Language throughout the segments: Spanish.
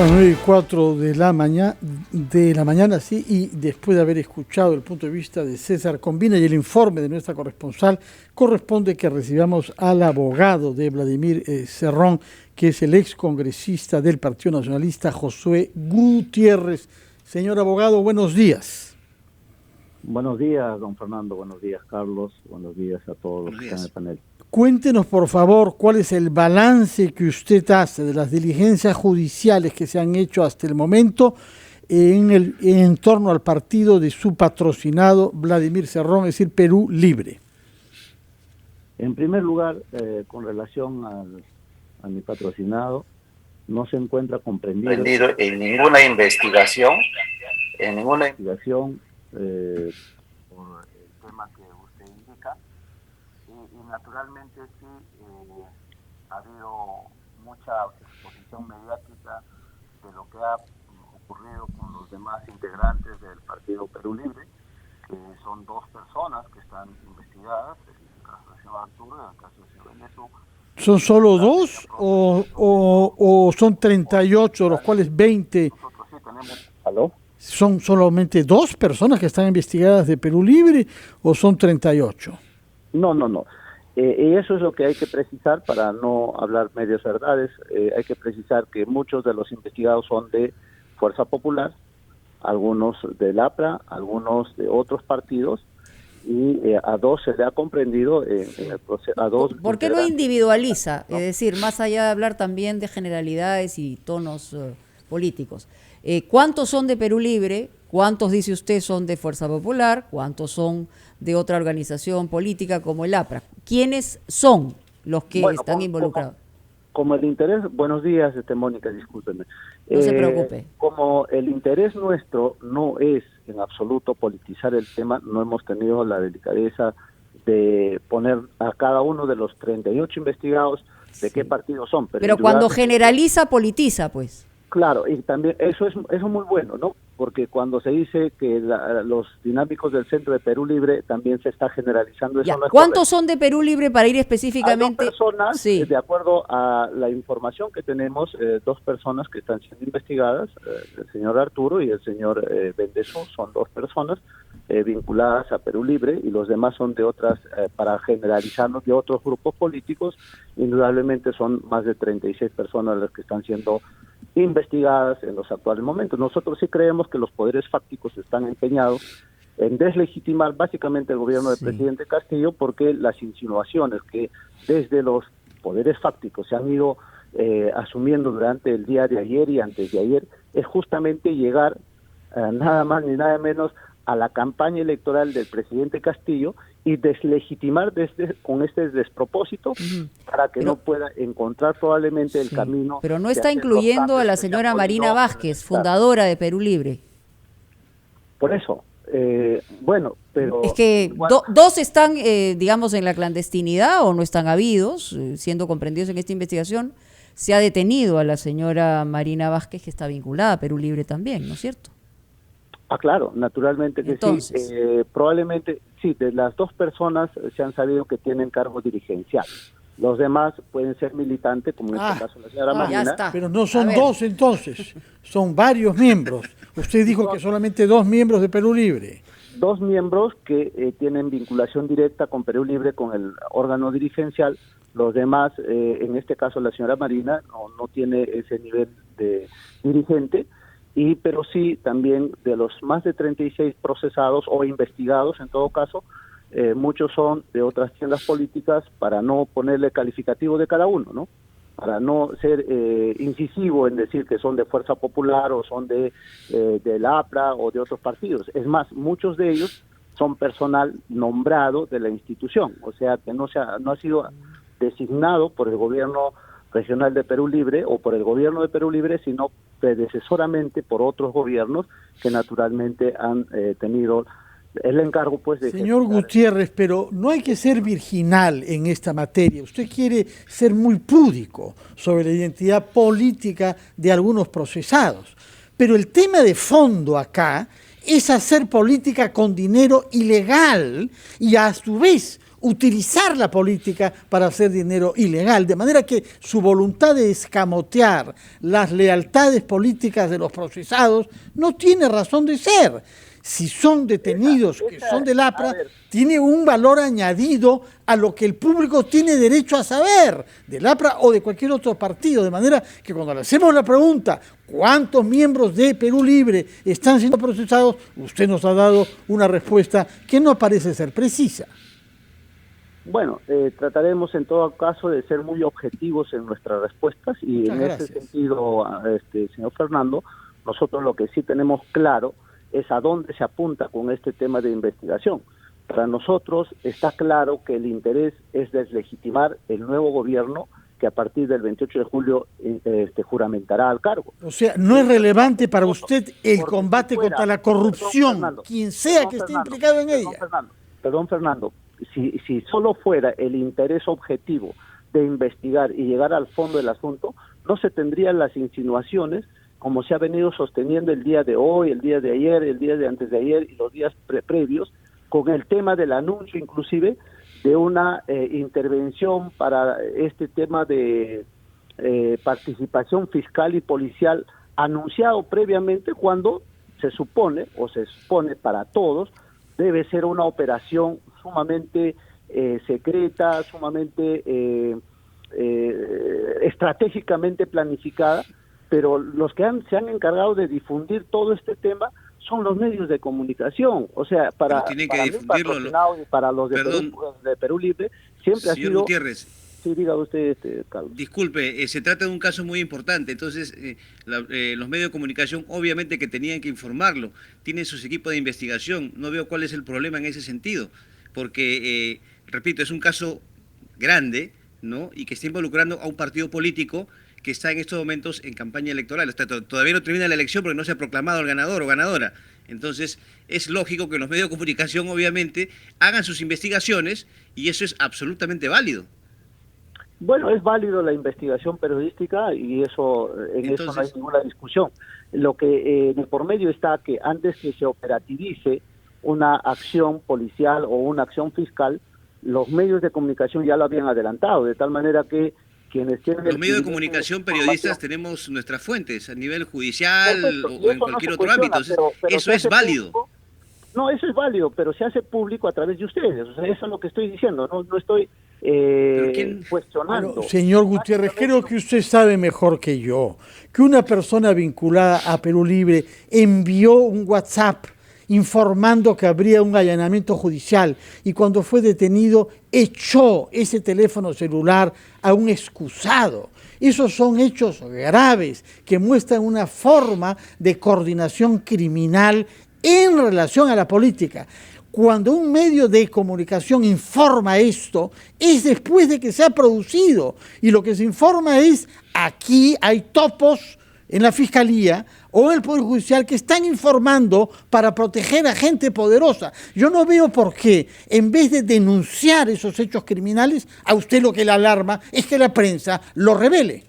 Son las 9:04 de la mañana, sí, y después de haber escuchado el punto de vista de César Combina y el informe de nuestra corresponsal, corresponde que recibamos al abogado de Vladimir Cerrón, que es el ex congresista del Partido Nacionalista, Josué Gutiérrez. Señor abogado, buenos días. Buenos días, don Fernando. Buenos días, Carlos. Buenos días a todos los que están en el panel. Cuéntenos, por favor, cuál es el balance que usted hace de las diligencias judiciales que se han hecho hasta el momento en torno al partido de su patrocinado Vladimir Cerrón, es decir, Perú Libre. En primer lugar, con relación a mi patrocinado, no se encuentra comprendido en ninguna investigación, por el tema que usted indica. Y naturalmente sí ha habido mucha exposición mediática de lo que ha ocurrido con los demás integrantes del Partido Perú Libre, que son dos personas que están investigadas, el caso del señor Arturo y el caso del señor Beneso. ¿Son solo dos o son 38, de los cuales 20? Nosotros sí tenemos... ¿Aló? ¿Son solamente dos personas que están investigadas de Perú Libre o son 38? No. Y eso es lo que hay que precisar para no hablar medias verdades. Hay que precisar que muchos de los investigados son de Fuerza Popular, algunos del APRA, algunos de otros partidos, y a dos se le ha comprendido en el proceso. A dos. ¿Por qué lo individualiza? ¿No? Es decir, más allá de hablar también de generalidades y tonos políticos. ¿Cuántos son de Perú Libre? ¿Cuántos, dice usted, son de Fuerza Popular? ¿Cuántos son de otra organización política como el APRA? ¿Quiénes son los que están involucrados? Como el interés... Buenos días, Mónica, discúlpeme. No se preocupe. Como el interés nuestro no es en absoluto politizar el tema, no hemos tenido la delicadeza de poner a cada uno de los 38 investigados de qué partido son. Pero cuando generaliza, politiza, pues. Claro, y también eso es muy bueno, ¿no? Porque cuando se dice que los dinámicos del Centro de Perú Libre también se está generalizando. Eso no es ¿cuántos correcto. Son de Perú Libre para ir específicamente? Hay dos personas, sí. De acuerdo a la información que tenemos, dos personas que están siendo investigadas, el señor Arturo y el señor Bendeso, son dos personas vinculadas a Perú Libre, y los demás son de otras, para generalizarnos, de otros grupos políticos. Indudablemente son más de 36 personas las que están siendo investigadas en los actuales momentos. Nosotros sí creemos que los poderes fácticos están empeñados en deslegitimar básicamente el gobierno del presidente Castillo, porque las insinuaciones que desde los poderes fácticos se han ido asumiendo durante el día de ayer y antes de ayer es justamente llegar nada más ni nada menos a la campaña electoral del presidente Castillo y deslegitimar con este despropósito para que no pueda encontrar probablemente el camino. Pero no está incluyendo a la señora Marina Vázquez, fundadora de Perú Libre. Por eso, pero... Es que dos están, digamos, en la clandestinidad o no están habidos, siendo comprendidos en esta investigación. Se ha detenido a la señora Marina Vázquez, que está vinculada a Perú Libre también, ¿no es cierto? Claro, naturalmente que entonces, sí. Probablemente, sí, de las dos personas se han sabido que tienen cargo dirigencial. Los demás pueden ser militantes, como en este caso la señora Marina. Pero no son dos entonces, son varios miembros. Usted dijo que solamente dos miembros de Perú Libre. Dos miembros que tienen vinculación directa con Perú Libre, con el órgano dirigencial. Los demás, en este caso la señora Marina, no tiene ese nivel de dirigente. Pero sí, también de los más de 36 procesados o investigados, en todo caso, muchos son de otras tiendas políticas, para no ponerle calificativo de cada uno, ¿no? Para no ser incisivo en decir que son de Fuerza Popular o son de la APRA o de otros partidos. Es más, muchos de ellos son personal nombrado de la institución, o sea, que no ha sido designado por el gobierno regional de Perú Libre o por el gobierno de Perú Libre, sino predecesoramente por otros gobiernos que naturalmente han tenido el encargo, pues, de... Señor Gutiérrez, pero no hay que ser virginal en esta materia. Usted quiere ser muy púdico sobre la identidad política de algunos procesados, pero el tema de fondo acá es hacer política con dinero ilegal y a su vez utilizar la política para hacer dinero ilegal, de manera que su voluntad de escamotear las lealtades políticas de los procesados no tiene razón de ser. Si son detenidos, que son del APRA, tiene un valor añadido a lo que el público tiene derecho a saber, del APRA o de cualquier otro partido, de manera que cuando le hacemos la pregunta, ¿cuántos miembros de Perú Libre están siendo procesados?, usted nos ha dado una respuesta que no parece ser precisa. Bueno, trataremos en todo caso de ser muy objetivos en nuestras respuestas y Muchas en gracias. ese sentido, señor Fernando, nosotros lo que sí tenemos claro es a dónde se apunta con este tema de investigación. Para nosotros está claro que el interés es deslegitimar el nuevo gobierno que a partir del 28 de julio juramentará al cargo. O sea, no es relevante para usted el Porque combate si fuera, contra la corrupción, Fernando, quien sea que esté implicado en ella. Perdón, Fernando, si solo fuera el interés objetivo de investigar y llegar al fondo del asunto, no se tendrían las insinuaciones como se ha venido sosteniendo el día de hoy, el día de ayer, el día de antes de ayer y los días previos, con el tema del anuncio inclusive de una intervención para este tema de participación fiscal y policial anunciado previamente, cuando se supone para todos debe ser una operación sumamente secreta, sumamente estratégicamente planificada, pero los que se han encargado de difundir todo este tema son los medios de comunicación. O sea, para tienen para que mí, difundirlo. y para los de Perú Libre, siempre ha Señor sido... Gutiérrez, Sí, diga usted, Carlos. disculpe, se trata de un caso muy importante, entonces los medios de comunicación obviamente que tenían que informarlo, tienen sus equipos de investigación, no veo cuál es el problema en ese sentido, porque, repito, es un caso grande, ¿no?, y que está involucrando a un partido político que está en estos momentos en campaña electoral. Todavía no termina la elección porque no se ha proclamado el ganador o ganadora. Entonces, es lógico que los medios de comunicación, obviamente, hagan sus investigaciones y eso es absolutamente válido. Bueno, es válido la investigación periodística y eso eso no hay ninguna discusión. Lo que de por medio está que antes que se operativice una acción policial o una acción fiscal, los medios de comunicación ya lo habían adelantado, de tal manera que quienes tienen... Los medios de comunicación, periodistas, tenemos nuestras fuentes a nivel judicial o en cualquier otro ámbito. Entonces, pero eso es válido. Público, no, eso es válido, pero se hace público a través de ustedes. O sea, eso es lo que estoy diciendo, no estoy cuestionando. Bueno, señor Gutiérrez, creo que usted sabe mejor que yo que una persona vinculada a Perú Libre envió un WhatsApp informando que habría un allanamiento judicial y cuando fue detenido echó ese teléfono celular a un excusado. Esos son hechos graves que muestran una forma de coordinación criminal en relación a la política. Cuando un medio de comunicación informa esto, es después de que se ha producido. Y lo que se informa es, aquí hay topos en la Fiscalía o en el Poder Judicial que están informando para proteger a gente poderosa. Yo no veo por qué, en vez de denunciar esos hechos criminales, a usted lo que le alarma es que la prensa lo revele.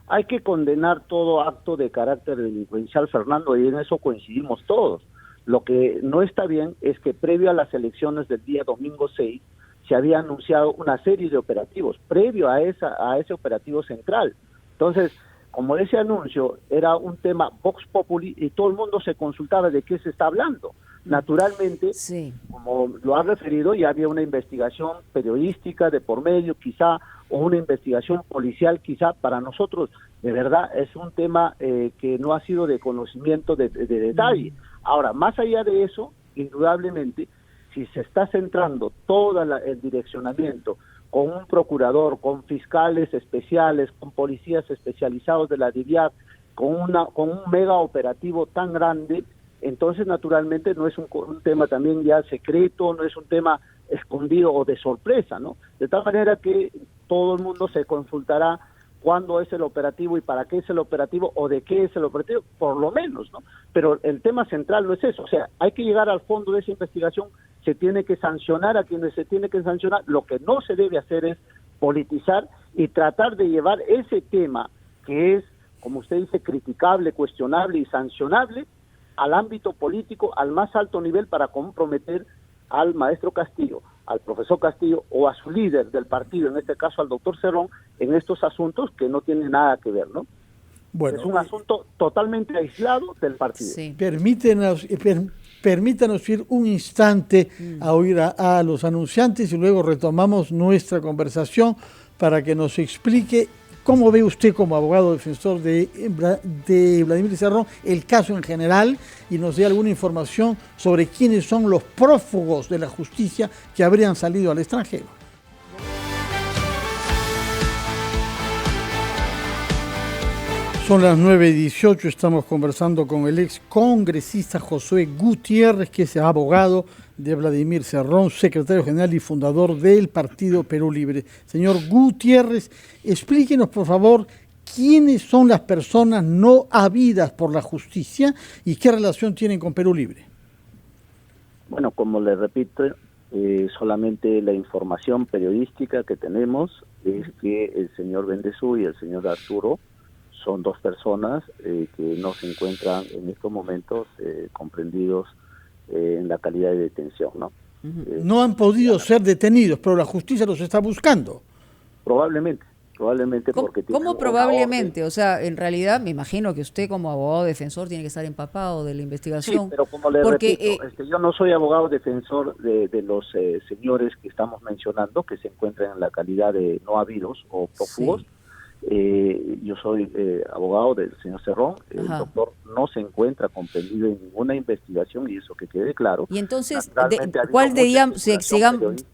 Hay que condenar todo acto de carácter delincuencial, Fernando, y en eso coincidimos todos. Lo que no está bien es que previo a las elecciones del día domingo 6 se había anunciado una serie de operativos, previo a ese operativo central. Entonces, como ese anuncio era un tema Vox Populi y todo el mundo se consultaba de qué se está hablando. Naturalmente, sí, como lo ha referido, ya había una investigación periodística de por medio, quizá, o una investigación policial, quizá. Para nosotros, de verdad, es un tema que no ha sido de conocimiento de detalle. Ahora, más allá de eso, indudablemente, si se está centrando todo el direccionamiento con un procurador, con fiscales especiales, con policías especializados de la DIVIAC, con un mega operativo tan grande, entonces naturalmente no es un tema también ya secreto, no es un tema escondido o de sorpresa, ¿no? De tal manera que todo el mundo se consultará cuándo es el operativo y para qué es el operativo o de qué es el operativo, por lo menos, ¿no? Pero el tema central no es eso, o sea, hay que llegar al fondo de esa investigación, se tiene que sancionar a quienes se tiene que sancionar, lo que no se debe hacer es politizar y tratar de llevar ese tema que es, como usted dice, criticable, cuestionable y sancionable al ámbito político, al más alto nivel para comprometer al maestro Castillo. al profesor Castillo o a su líder del partido, en este caso al doctor Cerrón, en estos asuntos que no tienen nada que ver, ¿no? Bueno, es un asunto totalmente aislado del partido. Sí. Permítanos ir un instante a oír a los anunciantes y luego retomamos nuestra conversación para que nos explique cómo ve usted como abogado defensor de Vladimir Cerrón el caso en general y nos dé alguna información sobre quiénes son los prófugos de la justicia que habrían salido al extranjero. Son las 9:18, estamos conversando con el ex congresista Josué Gutiérrez, que es abogado de Vladimir Cerrón, secretario general y fundador del Partido Perú Libre. Señor Gutiérrez, explíquenos por favor quiénes son las personas no habidas por la justicia y qué relación tienen con Perú Libre. Bueno, como le repito, solamente la información periodística que tenemos es que el señor Bendezú y el señor Arturo son dos personas que no se encuentran en estos momentos comprendidos en la calidad de detención, ¿no? No han podido ser detenidos, pero la justicia los está buscando. Probablemente porque... ¿Cómo probablemente? O sea, en realidad me imagino que usted como abogado defensor tiene que estar empapado de la investigación. Sí, pero como le repito, yo no soy abogado defensor de los señores que estamos mencionando, que se encuentran en la calidad de no habidos o prófugos. Sí. Yo soy abogado del señor Cerrón. El doctor no se encuentra comprendido en ninguna investigación y eso que quede claro. Y entonces,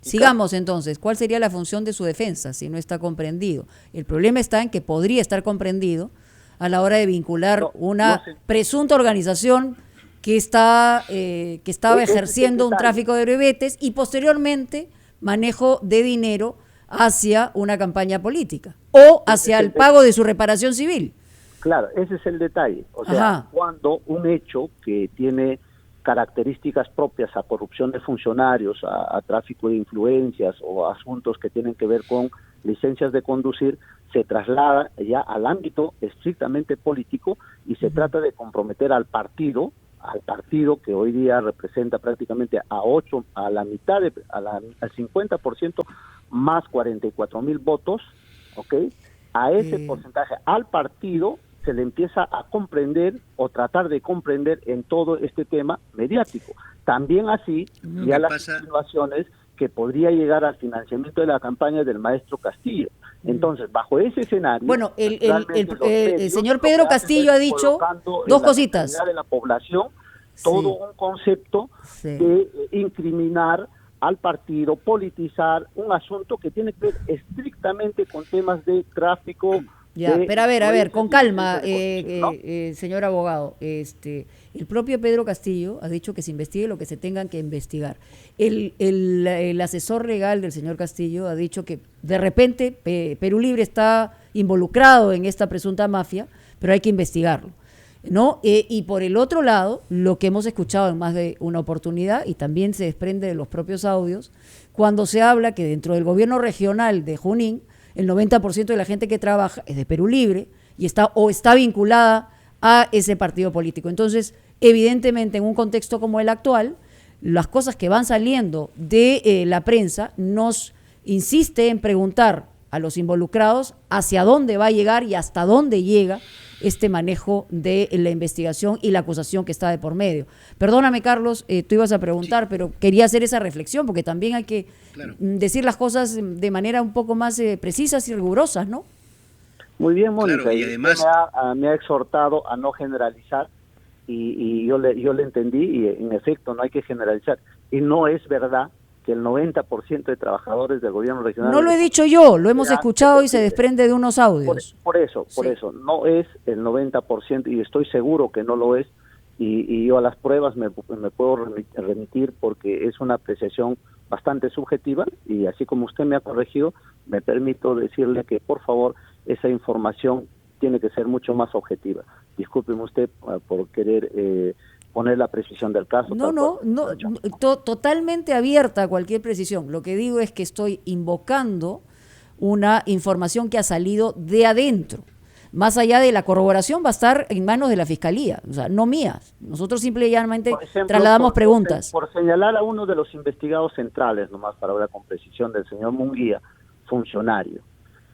sigamos entonces, ¿cuál sería la función de su defensa si no está comprendido? El problema está en que podría estar comprendido a la hora de vincular una presunta organización que estaba ejerciendo un tráfico de brevetes y posteriormente manejo de dinero hacia una campaña política o hacia el pago de su reparación civil. Claro, ese es el detalle. O sea, cuando un hecho que tiene características propias a corrupción de funcionarios, a tráfico de influencias o asuntos que tienen que ver con licencias de conducir, se traslada ya al ámbito estrictamente político y se trata de comprometer al partido que hoy día representa prácticamente al 50% más 44,000 votos, ¿ok? A ese porcentaje, al partido se le empieza a comprender o tratar de comprender en todo este tema mediático. También así, ya las insinuaciones que podría llegar al financiamiento de la campaña del maestro Castillo. Entonces, bajo ese escenario... Bueno, el señor Pedro Castillo ha dicho dos cositas. De la población, todo un concepto de incriminar al partido, politizar un asunto que tiene que ver estrictamente con temas de tráfico. Pero a ver, con calma, señor abogado. El propio Pedro Castillo ha dicho que se investigue lo que se tengan que investigar. El asesor legal del señor Castillo ha dicho que de repente Perú Libre está involucrado en esta presunta mafia, pero hay que investigarlo, ¿no? Y por el otro lado, lo que hemos escuchado en más de una oportunidad, y también se desprende de los propios audios, cuando se habla que dentro del gobierno regional de Junín, el 90% de la gente que trabaja es de Perú Libre y está vinculada a ese partido político. Entonces, evidentemente, en un contexto como el actual, las cosas que van saliendo de la prensa nos insiste en preguntar a los involucrados hacia dónde va a llegar y hasta dónde llega este manejo de la investigación y la acusación que está de por medio. Perdóname, Carlos, tú ibas a preguntar, pero quería hacer esa reflexión, porque también hay que decir las cosas de manera un poco más precisas y rigurosas, ¿no? Muy bien, Mónica, claro, y además me ha exhortado a no generalizar, y yo le entendí, y en efecto no hay que generalizar, y no es verdad que el 90% de trabajadores del gobierno regional... No lo he dicho yo, lo hemos escuchado y se desprende de unos audios. Por eso, no es el 90% y estoy seguro que no lo es, y yo a las pruebas me puedo remitir porque es una apreciación bastante subjetiva y así como usted me ha corregido, me permito decirle que por favor esa información tiene que ser mucho más objetiva. Discúlpeme usted por querer... poner la precisión del caso. Totalmente abierta a cualquier precisión. Lo que digo es que estoy invocando una información que ha salido de adentro más allá de la corroboración, va a estar en manos de la Fiscalía, o sea, no mías. Nosotros simplemente Por ejemplo, trasladamos preguntas. Por señalar a uno de los investigados centrales, nomás para hablar con precisión, del señor Munguía, funcionario.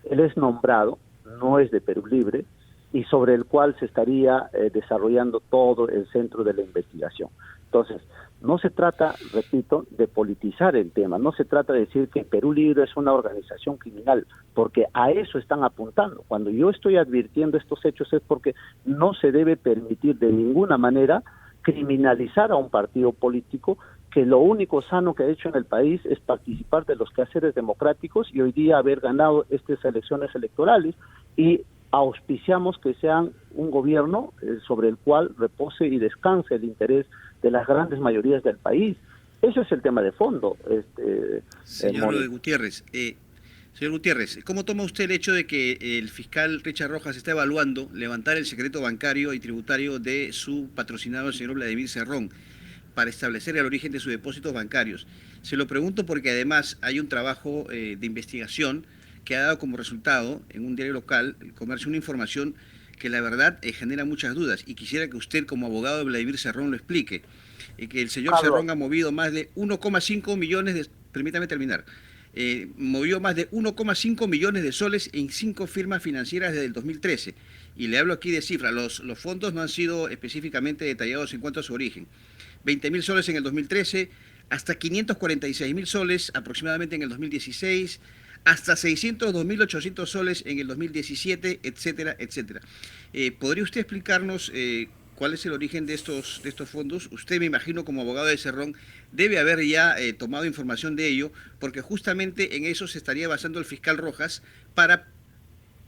Él es nombrado, no es de Perú Libre, y sobre el cual se estaría desarrollando todo el centro de la investigación. Entonces, no se trata, repito, de politizar el tema, no se trata de decir que Perú Libre es una organización criminal, porque a eso están apuntando. Cuando yo estoy advirtiendo estos hechos es porque no se debe permitir de ninguna manera criminalizar a un partido político que lo único sano que ha hecho en el país es participar de los quehaceres democráticos y hoy día haber ganado estas elecciones electorales, y auspiciamos que sean un gobierno sobre el cual repose y descanse el interés de las grandes mayorías del país. Eso es el tema de fondo. Señor Gutiérrez, ¿cómo toma usted el hecho de que el fiscal Richard Rojas está evaluando levantar el secreto bancario y tributario de su patrocinado, el señor Vladimir Cerrón, para establecer el origen de sus depósitos bancarios? Se lo pregunto porque además hay un trabajo de investigación que ha dado como resultado en un diario local, El Comercio, una información que la verdad genera muchas dudas, y quisiera que usted como abogado de Vladimir Cerrón lo explique. Que el señor Cerrón ha movido más de 1,5 millones de... Permítame terminar. Movió más de 1,5 millones de soles en 5 firmas financieras desde el 2013. Y le hablo aquí de cifras. Los fondos no han sido específicamente detallados en cuanto a su origen. 20.000 soles en el 2013, hasta 546.000 soles aproximadamente en el 2016, hasta 602.800 soles en el 2017, etcétera, etcétera. ¿Podría usted explicarnos cuál es el origen de estos fondos? Usted, me imagino, como abogado de Cerrón, debe haber ya tomado información de ello, porque justamente en eso se estaría basando el fiscal Rojas para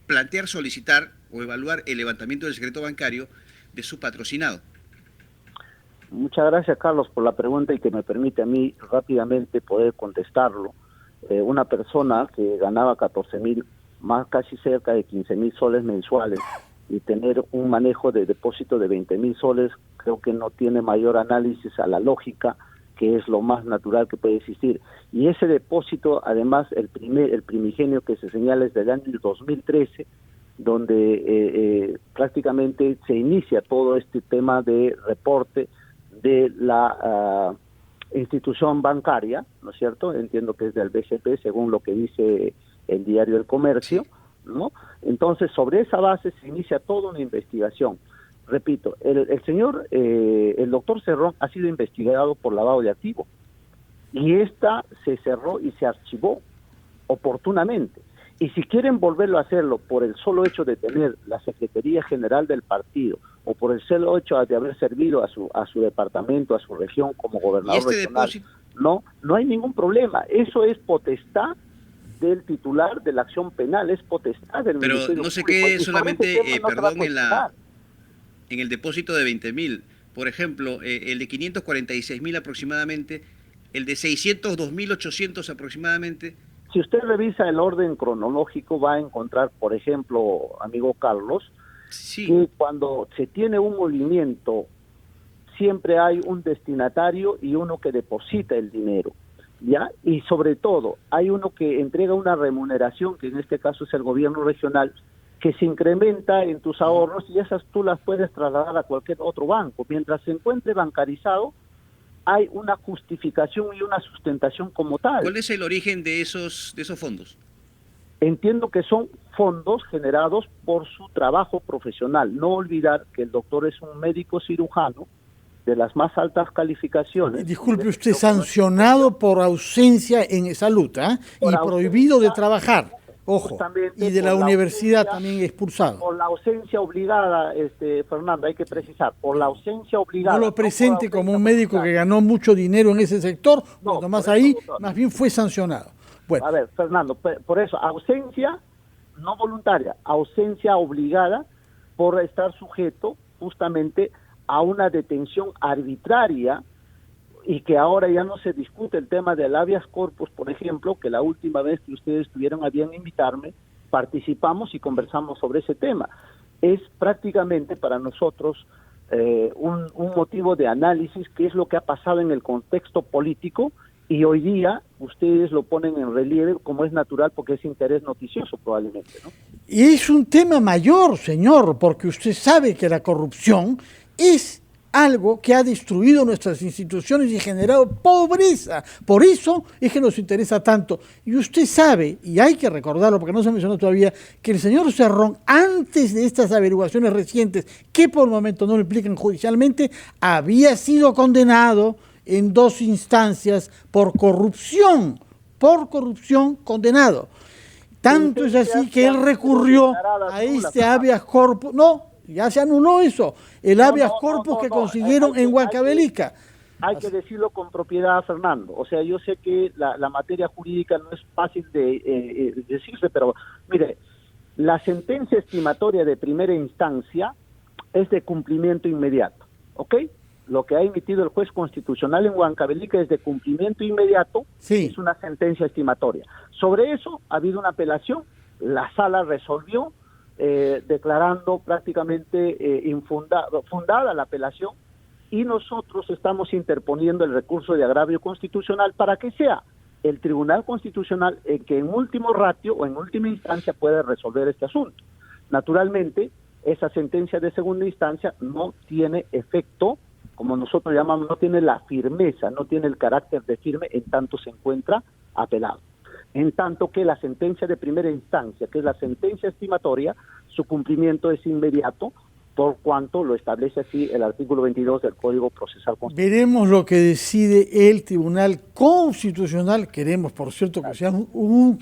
plantear, solicitar o evaluar el levantamiento del secreto bancario de su patrocinado. Muchas gracias, Carlos, por la pregunta y que me permite a mí rápidamente poder contestarlo. Una persona que ganaba 14.000, más casi cerca de 15.000 soles mensuales, y tener un manejo de depósito de 20.000 soles, creo que no tiene mayor análisis a la lógica, que es lo más natural que puede existir. Y ese depósito, además, el primigenio que se señala es del año 2013, donde prácticamente se inicia todo este tema de reporte de la institución bancaria, ¿no es cierto? Entiendo que es del BCP, según lo que dice el diario El Comercio, ¿no? Entonces, sobre esa base se inicia toda una investigación. Repito, el doctor Cerrón ha sido investigado por lavado de activos, y esta se cerró y se archivó oportunamente. Y si quieren volverlo a hacerlo por el solo hecho de tener la Secretaría General del partido, o por el solo hecho de haber servido a su departamento, a su región como gobernador regional, no hay ningún problema. Eso es potestad del titular de la acción penal, es potestad del Ministerio Público. Pero no se Público. quede solamente, en el depósito de 20.000. Por ejemplo, el de 546.000 aproximadamente, el de 602.800 aproximadamente. Si usted revisa el orden cronológico, va a encontrar, por ejemplo, amigo Carlos, que cuando se tiene un movimiento, siempre hay un destinatario y uno que deposita el dinero, ¿ya? Y sobre todo, hay uno que entrega una remuneración, que en este caso es el gobierno regional, que se incrementa en tus ahorros, y esas tú las puedes trasladar a cualquier otro banco. Mientras se encuentre bancarizado, hay una justificación y una sustentación como tal. ¿Cuál es el origen de esos fondos? Entiendo que son fondos generados por su trabajo profesional. No olvidar que el doctor es un médico cirujano de las más altas calificaciones. Disculpe usted, sancionado por ausencia en salud, y prohibido de trabajar. Ojo, y de la universidad también expulsado. Por la ausencia obligada, Fernando, hay que precisar, por la ausencia obligada. No lo presente como un médico que ganó mucho dinero en ese sector, no, más ahí, más bien fue sancionado. Bueno. A ver, Fernando, por eso, ausencia no voluntaria, ausencia obligada por estar sujeto justamente a una detención arbitraria, y que ahora ya no se discute el tema del habeas corpus, por ejemplo, que la última vez que ustedes tuvieron a bien invitarme, participamos y conversamos sobre ese tema. Es prácticamente para nosotros un motivo de análisis, qué es lo que ha pasado en el contexto político, y hoy día ustedes lo ponen en relieve como es natural porque es interés noticioso probablemente, ¿no? Y es un tema mayor, señor, porque usted sabe que la corrupción es algo que ha destruido nuestras instituciones y generado pobreza. Por eso es que nos interesa tanto. Y usted sabe, y hay que recordarlo porque no se mencionó todavía, que el señor Cerrón, antes de estas averiguaciones recientes, que por el momento no lo implican judicialmente, había sido condenado en 2 instancias por corrupción condenado. Tanto es así que él recurrió a este habeas corpus. No, ya se anuló eso. El habeas corpus que consiguieron en Huancavelica. Hay que decirlo con propiedad, Fernando. O sea, yo sé que la materia jurídica no es fácil de decirse, pero mire, la sentencia estimatoria de primera instancia es de cumplimiento inmediato, ¿ok? Lo que ha emitido el juez constitucional en Huancavelica es de cumplimiento inmediato, sí. Es una sentencia estimatoria. Sobre eso ha habido una apelación, la sala resolvió, declarando prácticamente fundada la apelación, y nosotros estamos interponiendo el recurso de agravio constitucional para que sea el Tribunal Constitucional el que en último ratio o en última instancia pueda resolver este asunto. Naturalmente, esa sentencia de segunda instancia no tiene efecto, como nosotros llamamos, no tiene la firmeza, no tiene el carácter de firme en tanto se encuentra apelado. En tanto que la sentencia de primera instancia, que es la sentencia estimatoria, su cumplimiento es inmediato, por cuanto lo establece así el artículo 22 del Código Procesal Constitucional. Veremos lo que decide el Tribunal Constitucional. Queremos, por cierto, que sea un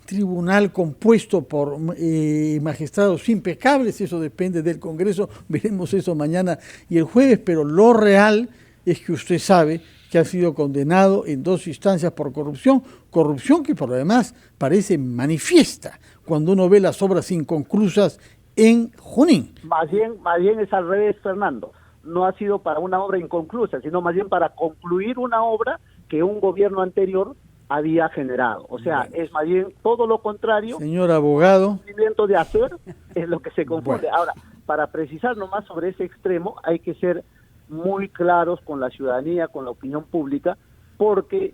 tribunal compuesto por magistrados impecables. Eso depende del Congreso. Veremos eso mañana y el jueves, pero lo real es que usted sabe que ha sido condenado en 2 instancias por corrupción que por lo demás parece manifiesta cuando uno ve las obras inconclusas en Junín. Más bien es al revés, Fernando. No ha sido para una obra inconclusa, sino más bien para concluir una obra que un gobierno anterior había generado. O sea, bueno, es más bien todo lo contrario. Señor abogado. El cumplimiento de hacer es lo que se confunde. Bueno. Ahora, para precisar nomás sobre ese extremo, hay que ser muy claros con la ciudadanía, con la opinión pública, porque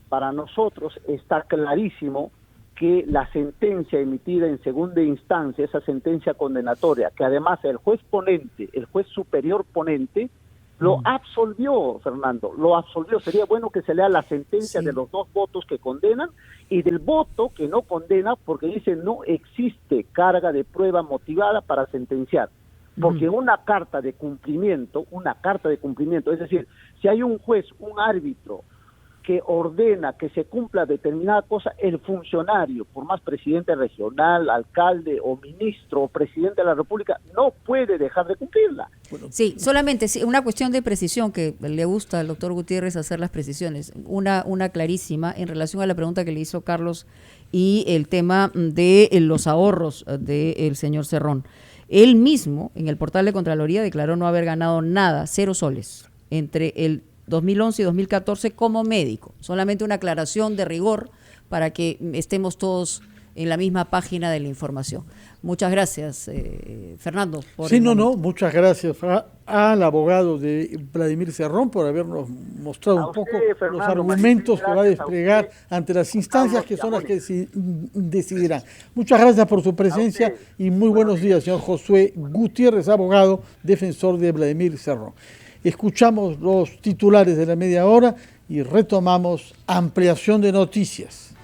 para nosotros está clarísimo que la sentencia emitida en segunda instancia, esa sentencia condenatoria, que además el juez ponente, el juez superior ponente, lo absolvió, Fernando, lo absolvió. Sería bueno que se lea la sentencia de los 2 votos que condenan y del voto que no condena, porque dice no existe carga de prueba motivada para sentenciar. Porque una carta de cumplimiento, es decir, si hay un juez, un árbitro, que ordena que se cumpla determinada cosa, el funcionario, por más presidente regional, alcalde o ministro o presidente de la República, no puede dejar de cumplirla. Sí, solamente una cuestión de precisión que le gusta al doctor Gutiérrez hacer las precisiones. Una clarísima en relación a la pregunta que le hizo Carlos y el tema de los ahorros del señor Cerrón. Él mismo, en el portal de Contraloría, declaró no haber ganado nada, 0 soles, entre el 2011 y 2014 como médico. Solamente una aclaración de rigor para que estemos todos en la misma página de la información. Muchas gracias, Fernando. Muchas gracias al abogado de Vladimir Cerrón por habernos mostrado un poco Fernando, los argumentos que va a desplegar ante las instancias que son las que decidirán. Muchas gracias por su presencia y muy buenos días, señor Josué Gutiérrez, abogado, defensor de Vladimir Cerrón. Escuchamos los titulares de la media hora y retomamos ampliación de noticias.